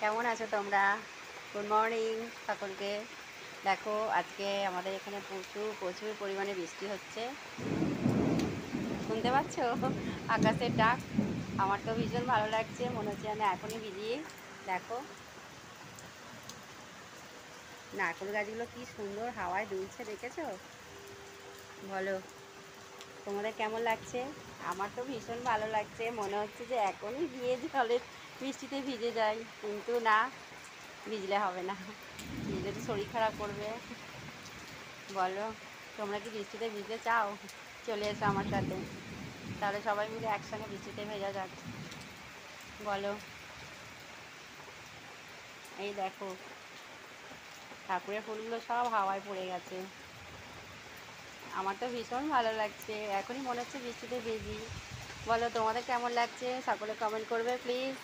কেমন আছো তোমরা? গুড মর্নিং সকলকে। দেখো আজকে আমাদের এখানে প্রচুর প্রচুর পরিমাণে বৃষ্টি হচ্ছে। শুনতে পাচ্ছো আকাশের ডাক? আমার তো ভীষণ ভালো লাগছে, মনে হচ্ছে যেন এখনই ভিজিয়ে। দেখো নারকেল গাছগুলো কি সুন্দর হাওয়ায় দুলছে, দেখেছো? বলো তোমাদের কেমন লাগছে? আমার তো ভীষণ ভালো লাগছে, মনে হচ্ছে যে এখনই গিয়ে জলের বৃষ্টিতে ভিজে যাই, কিন্তু না, ভিজলে হবে না, ভিজলে তো শরীর খারাপ করবে। বলো তোমরা কি বৃষ্টিতে ভিজতে চাও? চলে এসো আমার সাথে, তাহলে সবাই মিলে একসঙ্গে বৃষ্টিতে ভেজা যাক। বলো। এই দেখো ঠাকুরের ফুলগুলো সব হাওয়ায় পড়ে গেছে। আমার তো ভীষণ ভালো লাগছে, এখনই মনে হচ্ছে বৃষ্টিতে ভিজি। বলো তোমাদের কেমন লাগছে, সকলে কমেন্ট করবে প্লিজ।